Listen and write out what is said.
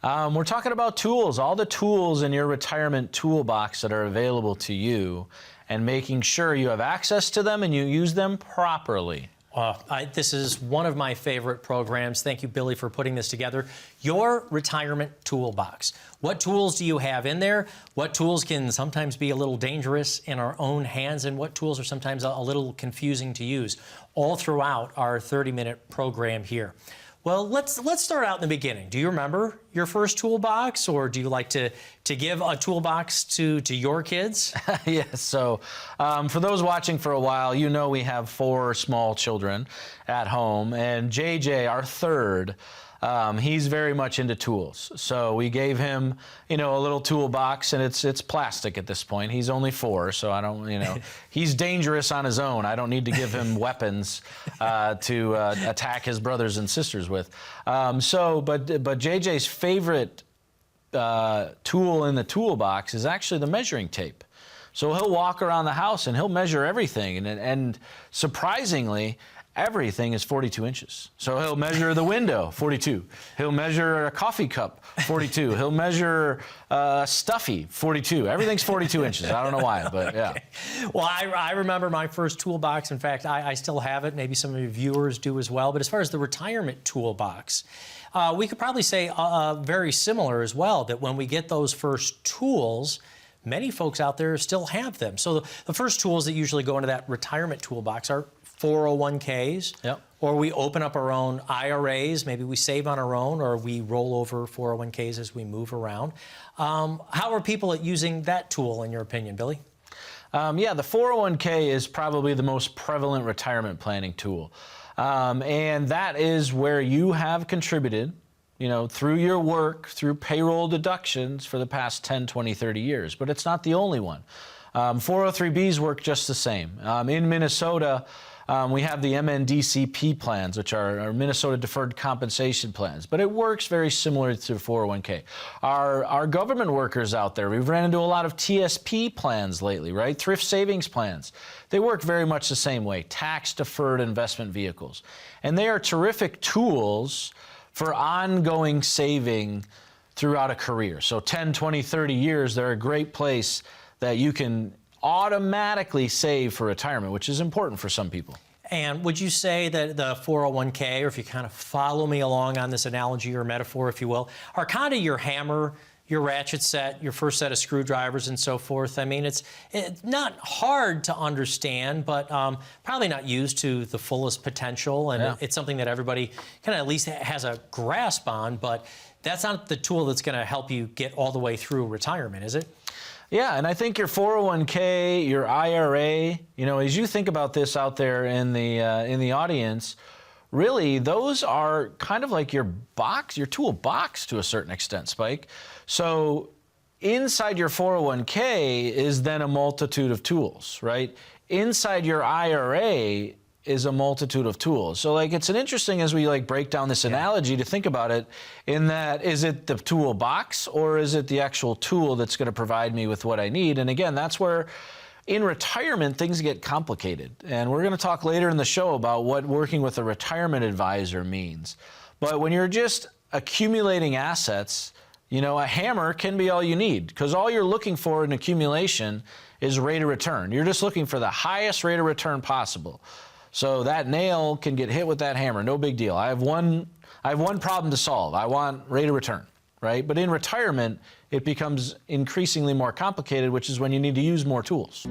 We're talking about tools, all the tools in your retirement toolbox that are available to you, and making sure you have access to them and you use them properly. This is one of my favorite programs. Thank you, Billy, for putting this together. Your retirement toolbox. What tools do you have in there? What tools can sometimes be a little dangerous in our own hands, and what tools are sometimes a little confusing to use? All throughout our 30-minute program here. Well, let's start out in the beginning. Do you remember your first toolbox, or do you like to give a toolbox to your kids? Yes, so for those watching for a while, you know we have 4 small children at home, and JJ, our third, he's very much into tools. So we gave him, a little toolbox, and it's plastic at this point. He's only 4, so I don't, he's dangerous on his own. I don't need to give him weapons to attack his brothers and sisters with. But JJ's favorite tool in the toolbox is actually the measuring tape. So he'll walk around the house and he'll measure everything, and surprisingly, everything is 42 inches. So he'll measure the window, 42. He'll measure a coffee cup, 42. He'll measure stuffy, 42. Everything's 42 inches. I don't know why, but yeah. Okay. Well, I remember my first toolbox. In fact, I still have it. Maybe some of your viewers do as well. But as far as the retirement toolbox, we could probably say very similar as well, that when we get those first tools, many folks out there still have them. So the first tools that usually go into that retirement toolbox are 401ks, yep. Or we open up our own IRAs. Maybe we save on our own, or we roll over 401ks as we move around. How are people using that tool, in your opinion, Billy? Yeah, the 401k is probably the most prevalent retirement planning tool. And that is where you have contributed, through your work, through payroll deductions for the past 10, 20, 30 years. But it's not the only one. 403bs work just the same. In Minnesota, we have the MNDCP plans, which are Minnesota Deferred Compensation Plans, but it works very similar to 401k. Our government workers out there, we've ran into a lot of TSP plans lately, right? Thrift savings plans. They work very much the same way, tax-deferred investment vehicles. And they are terrific tools for ongoing saving throughout a career. So 10, 20, 30 years, they're a great place that you can automatically save for retirement, which is important for some people. And would you say that the 401k, or if you kind of follow me along on this analogy or metaphor, if you will, are kind of your hammer, your ratchet set, your first set of screwdrivers and so forth? I mean, it's not hard to understand, but probably not used to the fullest potential. And yeah. It's something that everybody kind of at least has a grasp on, but that's not the tool that's going to help you get all the way through retirement, is it? Yeah, and I think your 401k, your IRA, as you think about this out there in the audience, really those are kind of like your toolbox to a certain extent, Spike. So inside your 401k is then a multitude of tools, right? Inside your IRA is a multitude of tools. So it's an interesting, as we break down this analogy, to think about it in that, is it the toolbox or is it the actual tool that's going to provide me with what I need? And again, that's where in retirement things get complicated. And we're going to talk later in the show about what working with a retirement advisor means. But when you're just accumulating assets, a hammer can be all you need, because all you're looking for in accumulation is rate of return. You're just looking for the highest rate of return possible. So that nail can get hit with that hammer, no big deal. I have one problem to solve. I want rate of return, right? But in retirement, it becomes increasingly more complicated, which is when you need to use more tools.